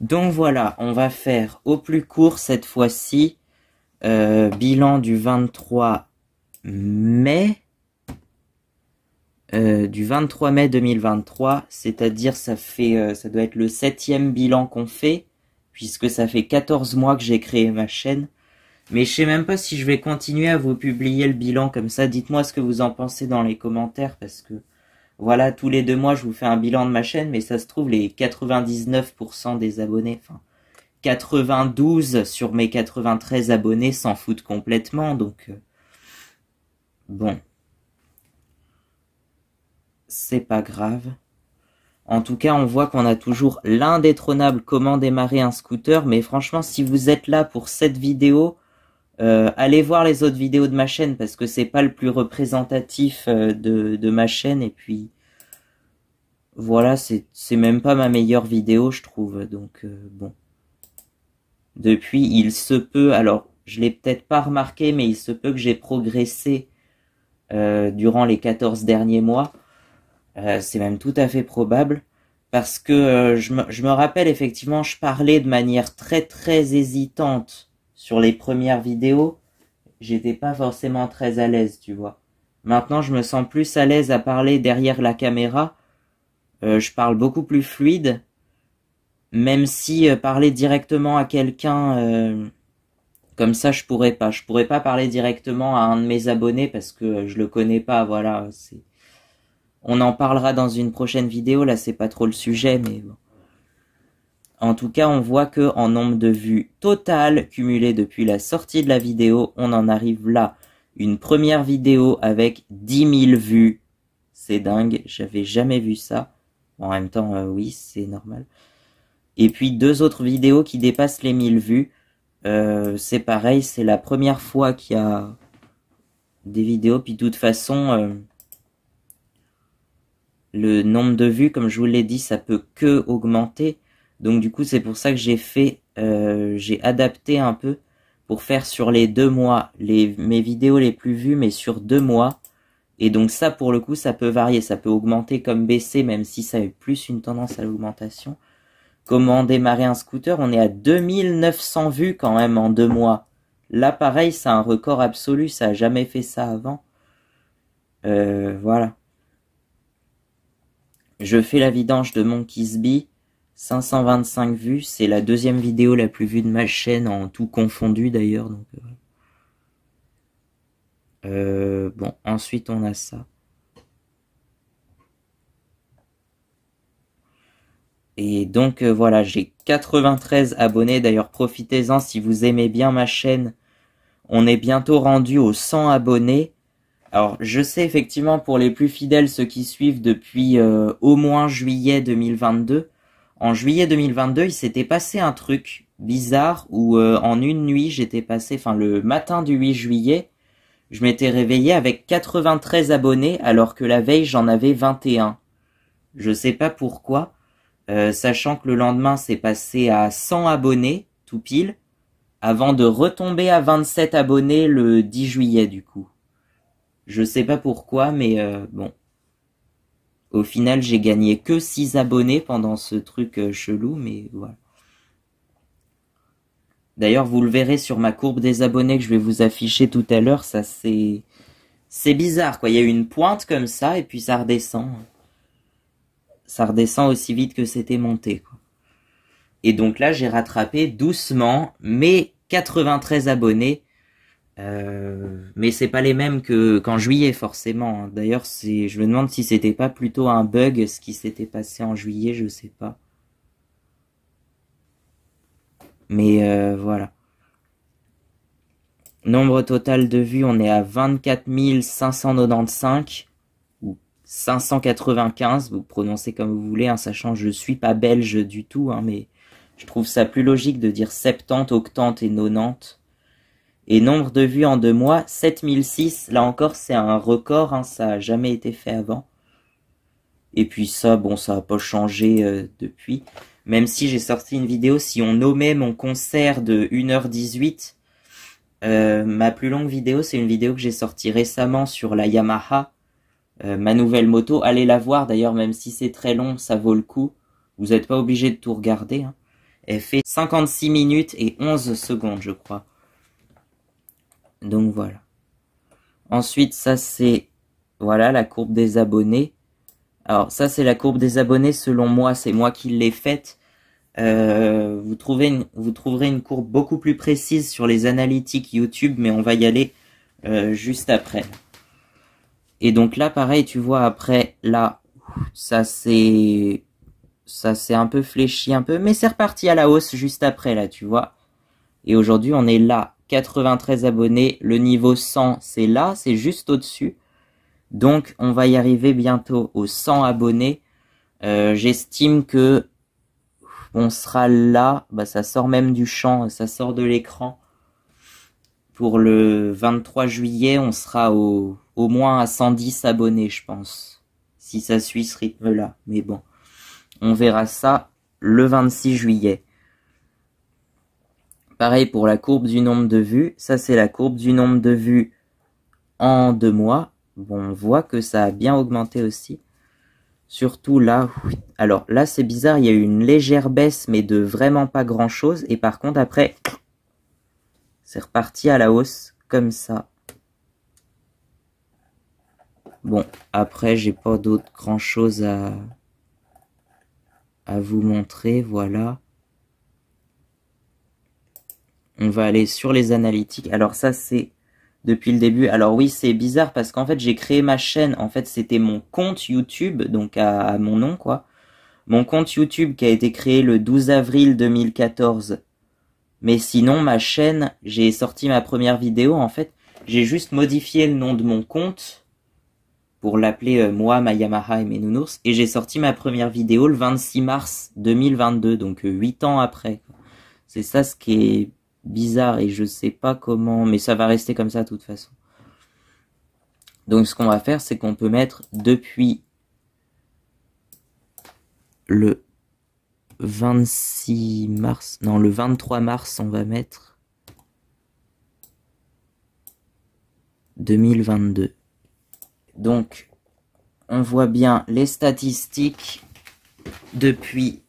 Donc voilà, on va faire au plus court cette fois-ci. Bilan du 23 mai. Du 23 mai 2023, c'est-à-dire ça doit être le 7e bilan qu'on fait, puisque ça fait 14 mois que j'ai créé ma chaîne. Mais je sais même pas si je vais continuer à vous publier le bilan comme ça. Dites-moi ce que vous en pensez dans les commentaires, parce que voilà, tous les 2 mois je vous fais un bilan de ma chaîne, mais ça se trouve les 99% des abonnés, enfin 92 sur mes 93 abonnés s'en foutent complètement, donc bon, c'est pas grave. En tout cas, on voit qu'on a toujours l'indétrônable comment démarrer un scooter, mais franchement, si vous êtes là pour cette vidéo, allez voir les autres vidéos de ma chaîne, parce que c'est pas le plus représentatif de ma chaîne, et puis voilà, c'est même pas ma meilleure vidéo, je trouve, donc bon. Depuis, il se peut, alors je l'ai peut-être pas remarqué, mais il se peut que j'ai progressé durant les 14 derniers mois. C'est même tout à fait probable, parce que je me rappelle effectivement, je parlais de manière très très hésitante sur les premières vidéos. J'étais pas forcément très à l'aise, tu vois. Maintenant, je me sens plus à l'aise à parler derrière la caméra. Je parle beaucoup plus fluide. Même si parler directement à quelqu'un comme ça, je pourrais pas. Je pourrais pas parler directement à un de mes abonnés parce que je le connais pas. Voilà, on en parlera dans une prochaine vidéo. Là, c'est pas trop le sujet, mais bon. En tout cas, on voit que en nombre de vues totales cumulées depuis la sortie de la vidéo, on en arrive là. Une première vidéo avec 10 000 vues. C'est dingue, j'avais jamais vu ça. Bon, en même temps, oui, c'est normal. Et puis 2 autres vidéos qui dépassent les 1000 vues. C'est pareil, c'est la première fois qu'il y a des vidéos. Puis de toute façon, le nombre de vues, comme je vous l'ai dit, ça peut que augmenter. Donc du coup, c'est pour ça que j'ai adapté un peu pour faire sur les 2 mois mes vidéos les plus vues, mais sur 2 mois. Et donc ça, pour le coup, ça peut varier, ça peut augmenter comme baisser, même si ça a eu plus une tendance à l'augmentation. Comment démarrer un scooter? On est à 2900 vues quand même en 2 mois. Là, pareil, c'est un record absolu, ça a jamais fait ça avant. Voilà. Je fais la vidange de Monkey's Bee, 525 vues, c'est la 2e vidéo la plus vue de ma chaîne, en tout confondu d'ailleurs. Donc, bon, ensuite on a ça. Et donc voilà, j'ai 93 abonnés, d'ailleurs profitez-en si vous aimez bien ma chaîne. On est bientôt rendu aux 100 abonnés. Alors je sais effectivement pour les plus fidèles, ceux qui suivent depuis au moins juillet 2022. En juillet 2022, il s'était passé un truc bizarre où en une nuit, j'étais passé, enfin le matin du 8 juillet, je m'étais réveillé avec 93 abonnés alors que la veille j'en avais 21. Je sais pas pourquoi. Sachant que le lendemain c'est passé à 100 abonnés, tout pile, avant de retomber à 27 abonnés le 10 juillet du coup. Je sais pas pourquoi, mais bon. Au final, j'ai gagné que 6 abonnés pendant ce truc chelou, mais voilà. D'ailleurs, vous le verrez sur ma courbe des abonnés que je vais vous afficher tout à l'heure, ça c'est bizarre quoi, il y a eu une pointe comme ça et puis ça redescend. Ça redescend aussi vite que c'était monté, quoi. Et donc là, j'ai rattrapé doucement mes 93 abonnés. Mais c'est pas les mêmes qu'en juillet, forcément. D'ailleurs, je me demande si c'était pas plutôt un bug, ce qui s'était passé en juillet, je sais pas. Mais voilà. Nombre total de vues, on est à 24 595. 595, vous prononcez comme vous voulez, hein, sachant que je suis pas belge du tout, hein, mais je trouve ça plus logique de dire 70, 80 et 90. Et nombre de vues en 2 mois, 7006, là encore c'est un record, hein, ça a jamais été fait avant. Et puis ça, bon, ça a pas changé depuis. Même si j'ai sorti une vidéo, si on nommait mon concert de 1h18, ma plus longue vidéo, c'est une vidéo que j'ai sortie récemment sur la Yamaha, ma nouvelle moto. Allez la voir d'ailleurs, même si c'est très long, ça vaut le coup. Vous n'êtes pas obligé de tout regarder, hein. Elle fait 56 minutes et 11 secondes, je crois. Donc voilà. Ensuite, ça c'est, voilà, la courbe des abonnés. Alors ça c'est la courbe des abonnés selon moi, c'est moi qui l'ai faite. Vous trouverez une courbe beaucoup plus précise sur les analytiques YouTube, mais on va y aller juste après. Et donc là, pareil, tu vois, après, là, ça s'est un peu fléchi un peu, mais c'est reparti à la hausse juste après, là, tu vois. Et aujourd'hui, on est là, 93 abonnés, le niveau 100, c'est là, c'est juste au-dessus. Donc, on va y arriver bientôt aux 100 abonnés. J'estime que on sera là, bah ça sort même du champ, ça sort de l'écran. Pour le 23 juillet, on sera au moins à 110 abonnés, je pense. Si ça suit ce rythme-là. Mais bon, on verra ça le 26 juillet. Pareil pour la courbe du nombre de vues. Ça, c'est la courbe du nombre de vues en 2 mois. Bon, on voit que ça a bien augmenté aussi. Surtout là, alors là c'est bizarre, il y a eu une légère baisse, mais de vraiment pas grand chose. Et par contre après, c'est reparti à la hausse, comme ça. Bon, après j'ai pas d'autre grand chose à vous montrer, voilà. On va aller sur les analytiques. Alors ça c'est depuis le début. Alors oui, c'est bizarre parce qu'en fait j'ai créé ma chaîne, en fait c'était mon compte YouTube, donc à mon nom quoi. Mon compte YouTube qui a été créé le 12 avril 2014. Mais sinon, ma chaîne, j'ai sorti ma première vidéo, en fait, j'ai juste modifié le nom de mon compte pour l'appeler moi, ma Yamaha et mes nounours, et j'ai sorti ma première vidéo le 26 mars 2022, donc 8 ans après. C'est ça ce qui est bizarre et je sais pas comment, mais ça va rester comme ça de toute façon. Donc ce qu'on va faire, c'est qu'on peut mettre depuis le 26 mars, non le 23 mars on va mettre 2022. Donc on voit bien les statistiques depuis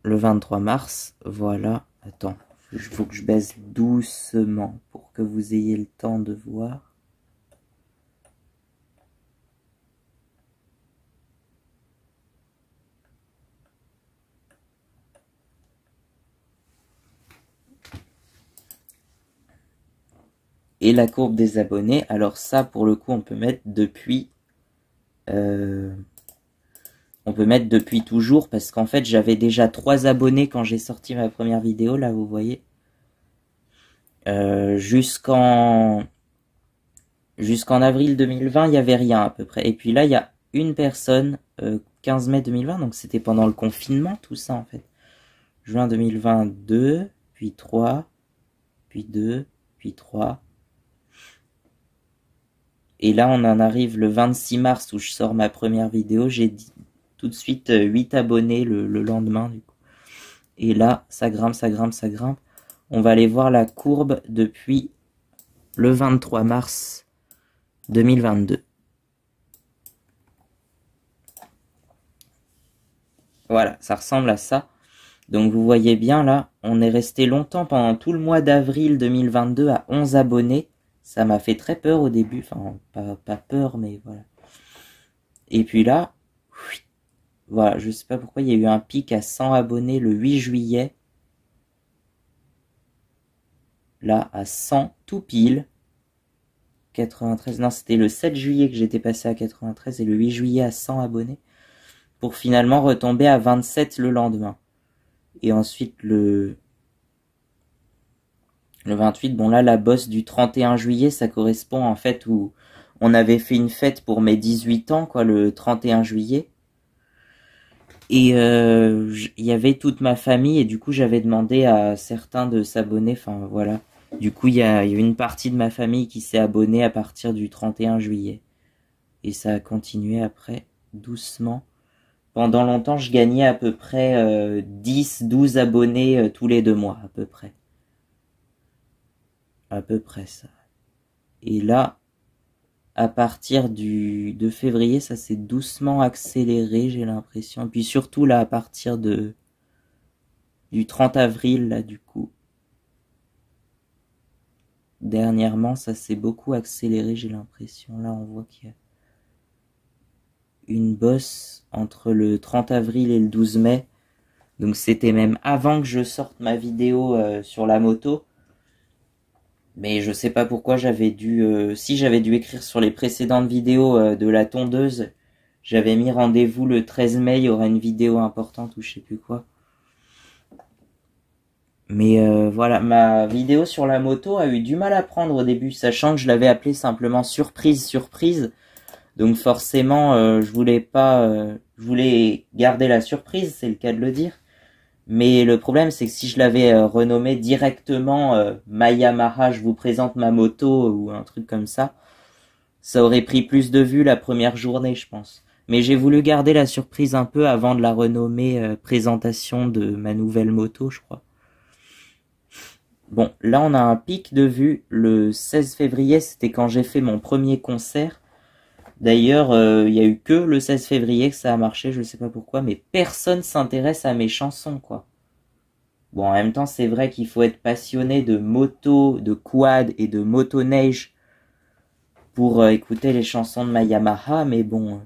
le 23 mars, voilà. Attends, il faut que je baisse doucement pour que vous ayez le temps de voir. Et la courbe des abonnés, alors ça pour le coup on peut mettre depuis toujours parce qu'en fait j'avais déjà 3 abonnés quand j'ai sorti ma première vidéo, là vous voyez. Jusqu'en avril 2020 il n'y avait rien à peu près. Et puis là il y a une personne 15 mai 2020, donc c'était pendant le confinement tout ça en fait. Juin 2022, puis 3, puis 2, puis 3. Et là, on en arrive le 26 mars où je sors ma première vidéo. J'ai dit tout de suite 8 abonnés le lendemain. Du coup. Et là, ça grimpe, ça grimpe, ça grimpe. On va aller voir la courbe depuis le 23 mars 2022. Voilà, ça ressemble à ça. Donc vous voyez bien là, on est resté longtemps pendant tout le mois d'avril 2022 à 11 abonnés. Ça m'a fait très peur au début, enfin pas peur mais voilà. Et puis là, voilà, je sais pas pourquoi il y a eu un pic à 100 abonnés le 8 juillet. Là à 100 tout pile. 93, non c'était le 7 juillet que j'étais passé à 93 et le 8 juillet à 100 abonnés. Pour finalement retomber à 27 le lendemain. Et ensuite le 28, bon là la bosse du 31 juillet, ça correspond en fait où on avait fait une fête pour mes 18 ans, quoi, le 31 juillet. Et il y avait toute ma famille et du coup j'avais demandé à certains de s'abonner, enfin voilà. Du coup il y a une partie de ma famille qui s'est abonnée à partir du 31 juillet. Et ça a continué après, doucement. Pendant longtemps je gagnais à peu près 10-12 abonnés tous les 2 mois, à peu près. À peu près ça. Et là, à partir de février, ça s'est doucement accéléré, j'ai l'impression. Puis surtout là, à partir du 30 avril, là, du coup. Dernièrement, ça s'est beaucoup accéléré, j'ai l'impression. Là, on voit qu'il y a une bosse entre le 30 avril et le 12 mai. Donc c'était même avant que je sorte ma vidéo sur la moto. Mais je sais pas pourquoi j'avais si j'avais dû écrire sur les précédentes vidéos de la tondeuse, j'avais mis rendez-vous le 13 mai, il y aura une vidéo importante ou je sais plus quoi. Mais voilà, ma vidéo sur la moto a eu du mal à prendre au début, sachant que je l'avais appelée simplement surprise, surprise. Donc forcément, je voulais garder la surprise, c'est le cas de le dire. Mais le problème, c'est que si je l'avais renommé directement ma Yamaha, je vous présente ma moto ou un truc comme ça aurait pris plus de vues la première journée, je pense. Mais j'ai voulu garder la surprise un peu avant de la renommer présentation de ma nouvelle moto, je crois. Bon, là on a un pic de vues. Le 16 février, c'était quand j'ai fait mon premier concert. D'ailleurs, il y a eu que le 16 février que ça a marché, je sais pas pourquoi, mais personne s'intéresse à mes chansons, quoi. Bon, en même temps, c'est vrai qu'il faut être passionné de moto, de quad et de motoneige pour écouter les chansons de ma Yamaha, mais bon,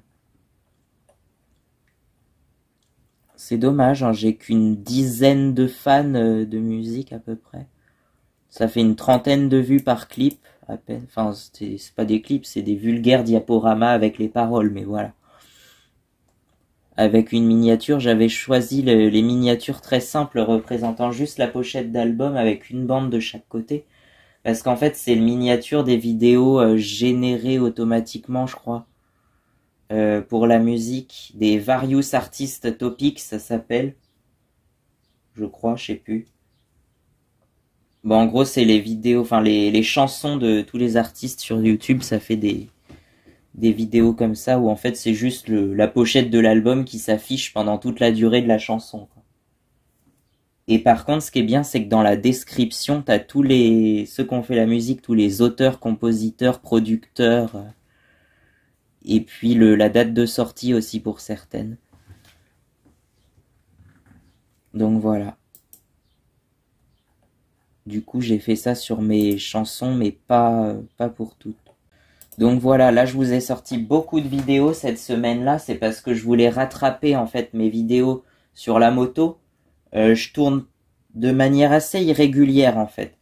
c'est dommage, hein, j'ai qu'une dizaine de fans de musique à peu près. Ça fait une trentaine de vues par clip, à peine. Enfin, c'est pas des clips, c'est des vulgaires diaporamas avec les paroles, mais voilà. Avec une miniature, j'avais choisi les miniatures très simples représentant juste la pochette d'album avec une bande de chaque côté. Parce qu'en fait, c'est le miniature des vidéos générées automatiquement, je crois. Pour la musique, des Various Artist Topics, ça s'appelle. Je crois, je sais plus. Bon, en gros, c'est les vidéos, enfin les chansons de tous les artistes sur YouTube, ça fait des vidéos comme ça où en fait c'est juste la pochette de l'album qui s'affiche pendant toute la durée de la chanson, quoi. Et par contre, ce qui est bien, c'est que dans la description, t'as ceux qui ont fait la musique, tous les auteurs, compositeurs, producteurs, et puis la date de sortie aussi pour certaines. Donc voilà. Du coup, j'ai fait ça sur mes chansons, mais pas pour toutes. Donc voilà, là je vous ai sorti beaucoup de vidéos cette semaine-là, c'est parce que je voulais rattraper en fait mes vidéos sur la moto. Je tourne de manière assez irrégulière en fait.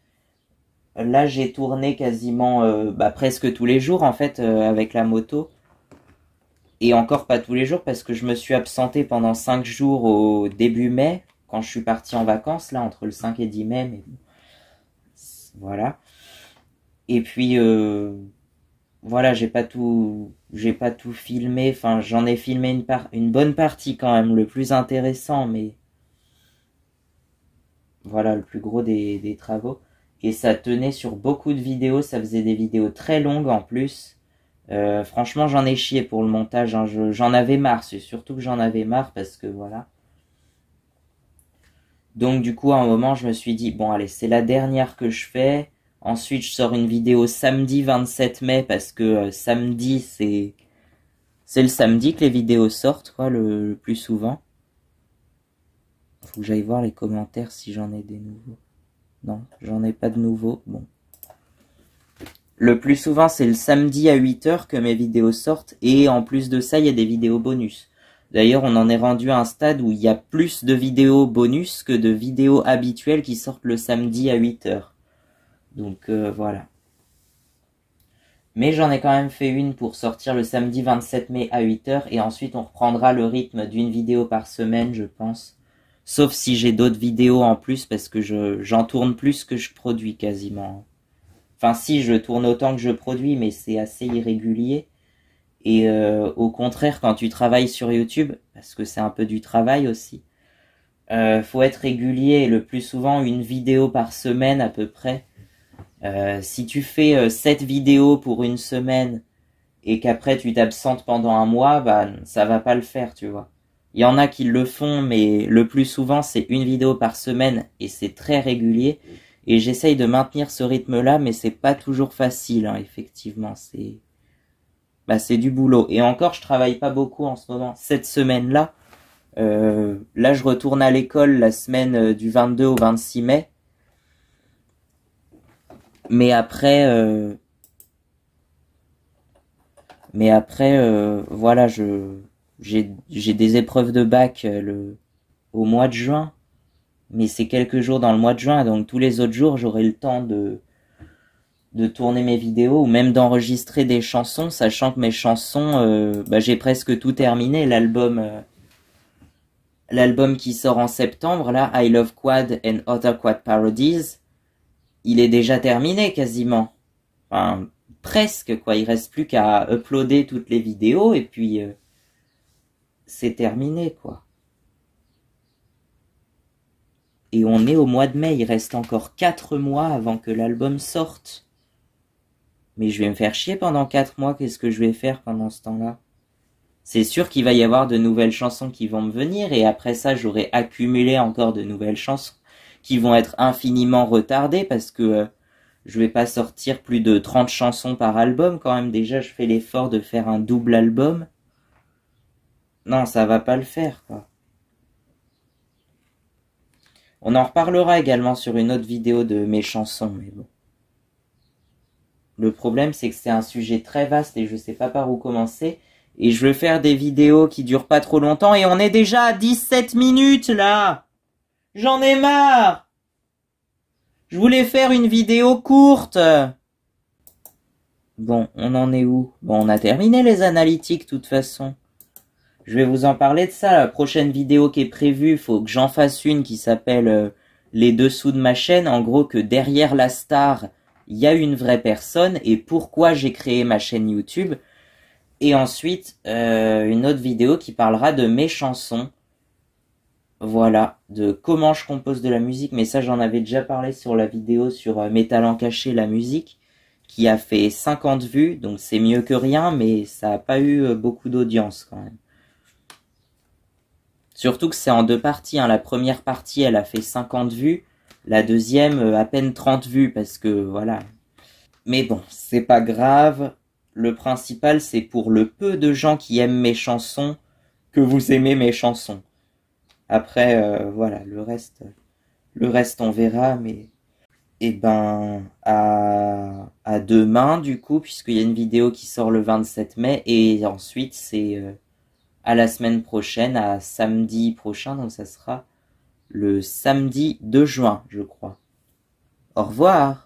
Là j'ai tourné quasiment presque tous les jours en fait avec la moto. Et encore pas tous les jours parce que je me suis absenté pendant 5 jours au début mai, quand je suis parti en vacances, là entre le 5 et 10 mai. Mais voilà. Et puis voilà, j'ai pas tout filmé, enfin j'en ai filmé une bonne partie quand même, le plus intéressant, mais voilà, le plus gros des travaux. Et ça tenait sur beaucoup de vidéos, ça faisait des vidéos très longues en plus. Franchement, j'en ai chié pour le montage, hein. J'en avais marre, c'est surtout que j'en avais marre parce que voilà. Donc du coup, à un moment, je me suis dit, bon allez, c'est la dernière que je fais. Ensuite, je sors une vidéo samedi 27 mai parce que samedi, c'est le samedi que les vidéos sortent, quoi, le plus souvent. Faut que j'aille voir les commentaires si j'en ai des nouveaux. Non, j'en ai pas de nouveaux. Bon. Le plus souvent, c'est le samedi à 8 h que mes vidéos sortent. Et en plus de ça, il y a des vidéos bonus. D'ailleurs, on en est rendu à un stade où il y a plus de vidéos bonus que de vidéos habituelles qui sortent le samedi à 8 h. Donc voilà. Mais j'en ai quand même fait une pour sortir le samedi 27 mai à 8 h. Et ensuite, on reprendra le rythme d'une vidéo par semaine, je pense. Sauf si j'ai d'autres vidéos en plus, parce que j'en tourne plus que je produis quasiment. Enfin si, je tourne autant que je produis, mais c'est assez irrégulier. Et au contraire, quand tu travailles sur YouTube, parce que c'est un peu du travail aussi, faut être régulier, et le plus souvent une vidéo par semaine à peu près. Si tu fais 7 vidéos pour une semaine, et qu'après tu t'absentes pendant un mois, bah ça va pas le faire, tu vois. Il y en a qui le font, mais le plus souvent c'est une vidéo par semaine, et c'est très régulier. Et j'essaye de maintenir ce rythme-là, mais c'est pas toujours facile, hein, effectivement. bah c'est du boulot. Et encore, je travaille pas beaucoup en ce moment. Cette semaine-là, là je retourne à l'école la semaine du 22 au 26 mai. Mais après, voilà, j'ai des épreuves de bac au mois de juin. Mais c'est quelques jours dans le mois de juin, donc tous les autres jours, j'aurai le temps de tourner mes vidéos ou même d'enregistrer des chansons, sachant que mes chansons, bah, j'ai presque tout terminé. L'album qui sort en septembre, là, I Love Quad and Other Quad Parodies, il est déjà terminé quasiment. Enfin, presque, quoi. Il reste plus qu'à uploader toutes les vidéos et puis c'est terminé, quoi. Et on est au mois de mai, il reste encore 4 mois avant que l'album sorte. Mais je vais me faire chier pendant 4 mois, qu'est-ce que je vais faire pendant ce temps-là? C'est sûr qu'il va y avoir de nouvelles chansons qui vont me venir, et après ça, j'aurai accumulé encore de nouvelles chansons qui vont être infiniment retardées, parce que je vais pas sortir plus de 30 chansons par album, quand même. Déjà, je fais l'effort de faire un double album. Non, ça va pas le faire, quoi. On en reparlera également sur une autre vidéo de mes chansons, mais bon. Le problème, c'est que c'est un sujet très vaste et je sais pas par où commencer. Et je veux faire des vidéos qui durent pas trop longtemps et on est déjà à 17 minutes, là! J'en ai marre! Je voulais faire une vidéo courte! Bon, on en est où? Bon, on a terminé les analytiques, de toute façon. Je vais vous en parler de ça. La prochaine vidéo qui est prévue, faut que j'en fasse une qui s'appelle les dessous de ma chaîne. En gros, que derrière la star, il y a une vraie personne et pourquoi j'ai créé ma chaîne YouTube. Et ensuite, une autre vidéo qui parlera de mes chansons. Voilà, de comment je compose de la musique. Mais ça, j'en avais déjà parlé sur la vidéo sur mes talents cachés, la musique, qui a fait 50 vues. Donc c'est mieux que rien, mais ça n'a pas eu beaucoup d'audience quand même. Surtout que c'est en 2 parties, hein. La première partie, elle a fait 50 vues. La deuxième, à peine 30 vues, parce que, voilà. Mais bon, c'est pas grave. Le principal, c'est pour le peu de gens qui aiment mes chansons, que vous aimez mes chansons. Après, voilà, le reste, on verra, mais... Eh ben, à demain, du coup, puisqu'il y a une vidéo qui sort le 27 mai, et ensuite, c'est... à la semaine prochaine, à samedi prochain, donc ça sera le samedi 2 juin, je crois. Au revoir!